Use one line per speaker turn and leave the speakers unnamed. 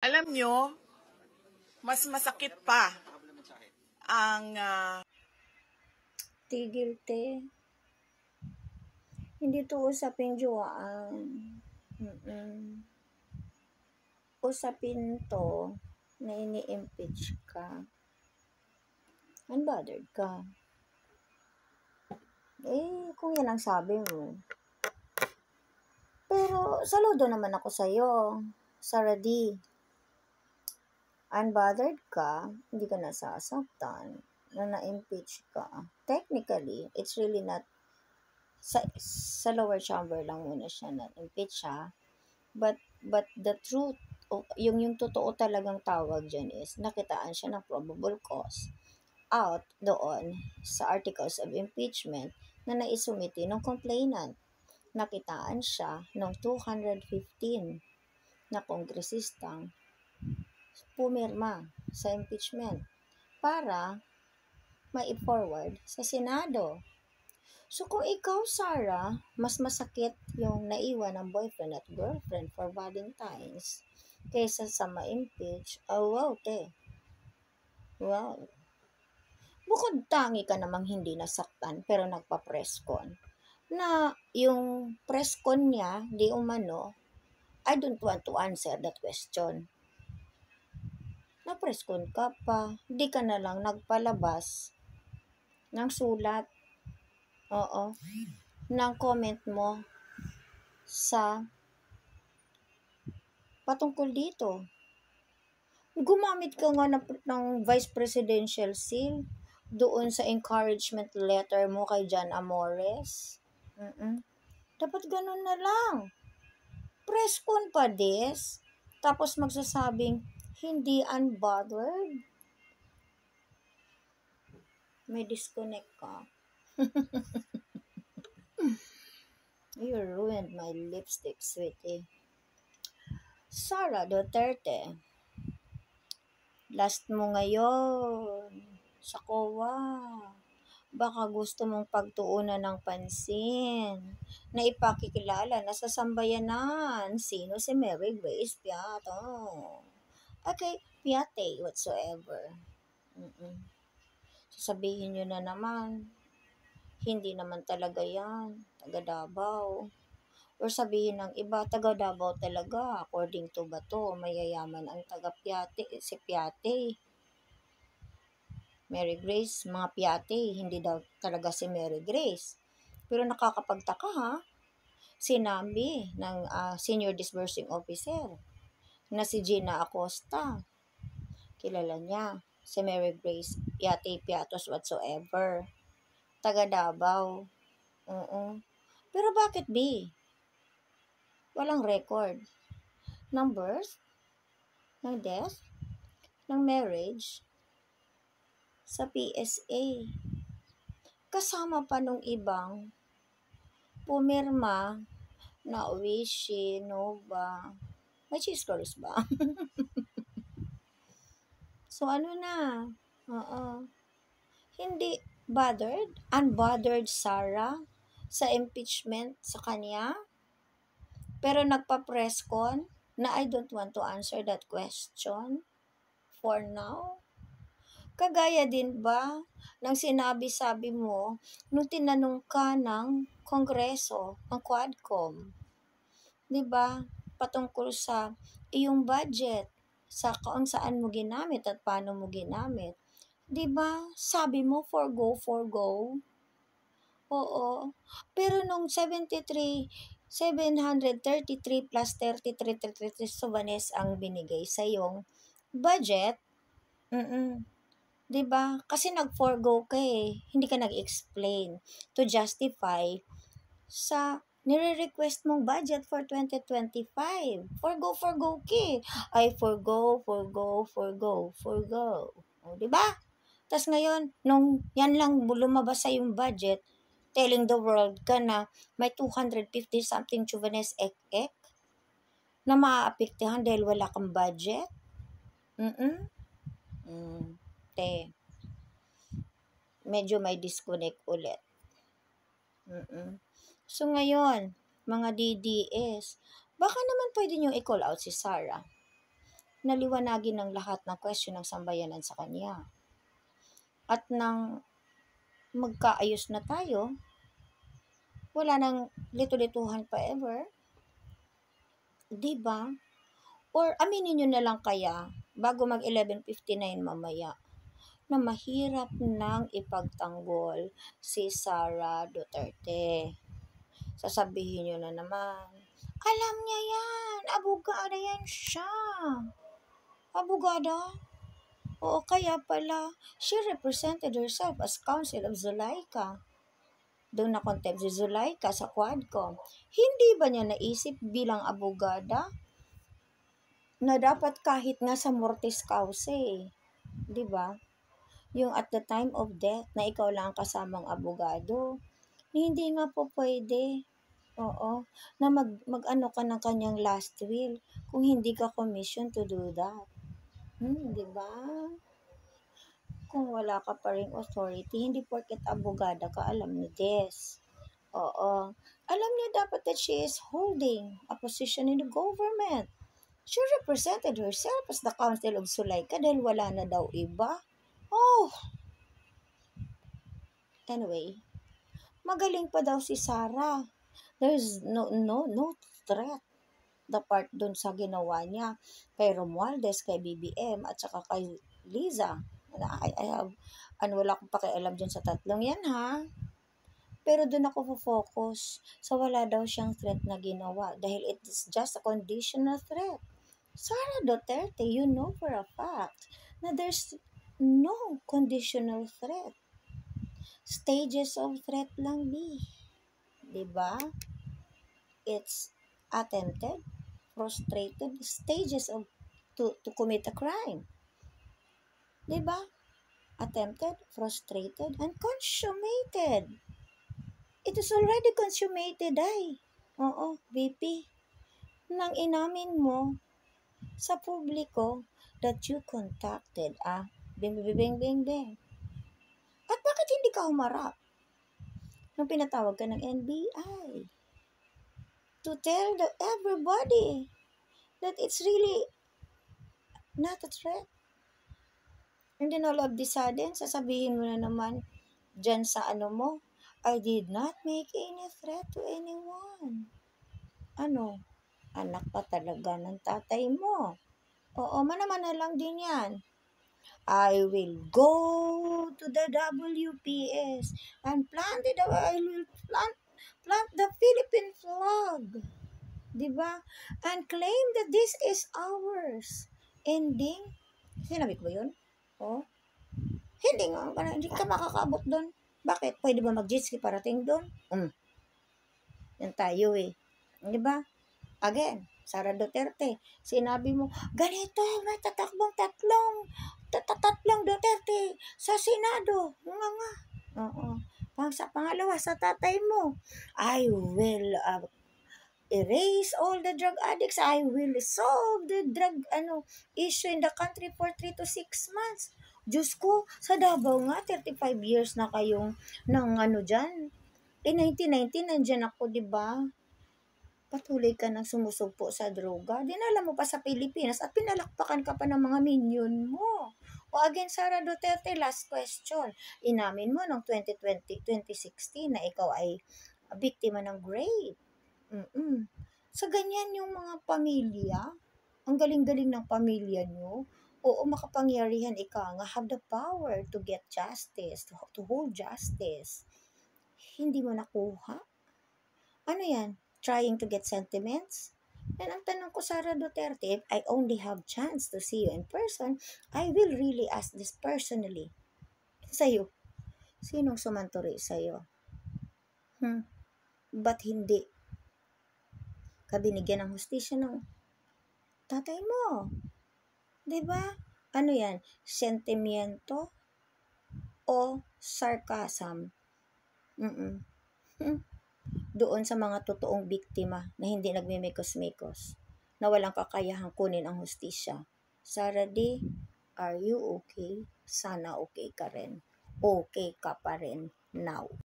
Alam nyo, mas masakit pa ang
Tigil, te. Hindi to usapin joaan. Usapin to na ini-impeach ka. Unbothered ka. Kung yan ang sabi mo. Pero, saludo naman ako sa'yo. Sarah D. Unbothered ka, hindi ka nasasaktan na na-impeach ka. Technically, it's really not sa lower chamber lang muna siya na-impeach ha. But the truth, yung totoo talagang tawag dyan is, nakitaan siya ng probable cause out doon sa articles of impeachment na naisumiti ng complainant. Nakitaan siya ng 215 na kongresistang pumirma sa impeachment para ma-forward sa Senado. So kung ikaw, Sarah, mas masakit yung naiwan ng boyfriend at girlfriend for Valentine's kaysa sa ma-impeach, wow, te. Wow. Bukod tangi ka namang hindi nasaktan pero nagpa-press con. Na yung press con niya, di umano, I don't want to answer that question. Na-press con ka pa, di ka na lang nagpalabas ng sulat. Oo. Ng comment mo sa patungkol dito. Gumamit ka nga ng vice presidential seal doon sa encouragement letter mo kay John Amores. Dapat ganun na lang. Press con pa des. Tapos magsasabing hindi unbothered. May disconnect ka. You ruined my lipstick, sweetie. Sara Duterte. Last mo ngayon sa COA. Baka gusto mong pagtuunan ng pansin na ipakikilala na sa sambayanan sino si Mary Grace Piato. Okay, Piate whatsoever. Sasabihin nyo na naman, hindi naman talaga yan, taga Davao. Or sabihin ng iba, taga Davao talaga, according to Bato, mayayaman ang taga Piate, si Piate. Mary Grace, mga Piate, hindi daw talaga si Mary Grace. Pero nakakapagtaka ha, sinabi ng senior disbursing officer na si Gina Acosta. Kilala niya si Mary Grace Piate Piatos whatsoever. Taga Davao. Pero bakit walang record ng birth, ng death, ng marriage sa PSA. Kasama pa nung ibang pumirma na Oishi, Nova. May cheese curls ba? So ano na? Hindi bothered? Unbothered Sarah sa impeachment sa kanya? Pero nagpa-press con na I don't want to answer that question for now? Kagaya din ba ng sinabi-sabi mo nung tinanong ka ng Kongreso, ng Quadcom? Diba? Patungkol sa iyong budget, sa kung saan mo ginamit at paano mo ginamit. Diba? Sabi mo, forgo. Oo. Pero nung 733 plus 33 sobanes ang binigay sa iyong budget, diba? Kasi nag-forgo ka hindi ka nag-explain to justify sa nire-request mong budget for 2025. Forgo ka Ay, forgo. O, diba? Tas ngayon, nung yan lang lumabas sa yung budget, telling the world ka na may 250 something Juvenes ek na maaapektuhan dahil wala kang budget. Medyo may disconnect ulit. So ngayon, mga DDS, baka naman pwede nyo i-call out si Sarah. naliwanagin ng lahat ng question ng sambayanan sa kanya. At nang magkaayos na tayo, wala nang litu-lituhan pa ever, di ba? Or aminin nyo na lang kaya, bago mag 11:59 mamaya, na mahirap nang ipagtanggol si Sara Duterte. Sasabihin nyo na naman, alam niya yan, abogada yan siya. Abogada? Oo, kaya pala, she represented herself as counsel of Zuleika. Doon na contempt si Zuleika sa Quadcom. Hindi ba niya naisip bilang abogada na dapat kahit nga sa mortis causa, di ba? Yung at the time of death na ikaw lang ang kasamang abogado, hindi nga po pwede. Oo, na mag-ano ka ng kanyang last will kung hindi ka commissioned to do that. Di ba? Kung wala ka pa ring authority, hindi porket abogada ka, alam ni this. Oo. Alam niya dapat that she is holding a position in the government. She represented herself as the counsel of Zuleika dahil wala na daw iba. Oh! Anyway, magaling pa daw si Sara. There's no threat the part dun sa ginawa niya kay Romualdez, kay BBM, at saka kay Liza. I have, wala akong pakialam dyan sa tatlong yan, ha? Pero dun ako focus sa wala daw siyang threat na ginawa dahil it is just a conditional threat. Sara Duterte, you know for a fact na there's no conditional threat. Stages of threat lang, diba? It's attempted, frustrated, stages of to commit a crime. Diba? Attempted, frustrated, and consummated. It is already consummated, Oo, VP. Nang inamin mo sa publiko that you contacted, bing, bing, bing, bing. At bakit hindi ka humarap nung pinatawag ka ng NBI to tell everybody that it's really not a threat? And then all of the sudden, sasabihin mo na naman dyan sa mo, I did not make any threat to anyone. Anak pa talaga ng tatay mo. Oo, manamana lang din yan. I will go to the WPS and I will plant the Philippine flag. Diba? And claim that this is ours. Ending. Sinabi ko ba yun? Oh. Hindi ka makakaabot doon. Bakit? Pwede ba mag-jet ski parating doon? Yan tayo Diba? Again, Sara Duterte, sinabi mo, ganito, may tatakbong tatlong Duterte sa Senado. Nga. Oo. Pangalawa, sa tatay mo, I will erase all the drug addicts. I will solve the drug issue in the country for 3 to 6 months. Diyos ko, sa Davao nga, 35 years na kayong dyan. 1990, nandyan ako, diba? Patuloy ka nang sumusugpo sa droga. Dinala mo pa sa Pilipinas at pinalakpakan ka pa ng mga minion mo. O again, Sara Duterte, last question. Inamin mo noong 2016 na ikaw ay biktima ng rape. Sa ganyan yung mga pamilya, ang galing-galing ng pamilya nyo, oo, makapangyarihan ika nga, have the power to get justice, to hold justice. Hindi mo nakuha? Ano yan? Trying to get sentiments? And ang tanong ko, Sara Duterte, if I only have chance to see you in person, I will really ask this personally. Sa'yo, sinong sumanturi sa'yo? Ba't hindi ka binigyan ng hustisya ng tatay mo? Diba? Ano yan? Sentimiento o sarcasm? Doon sa mga totoong biktima na hindi nagmimikos-mikos, na walang kakayahang kunin ang hustisya. Sara D, are you okay? Sana okay ka rin. Okay ka pa rin now.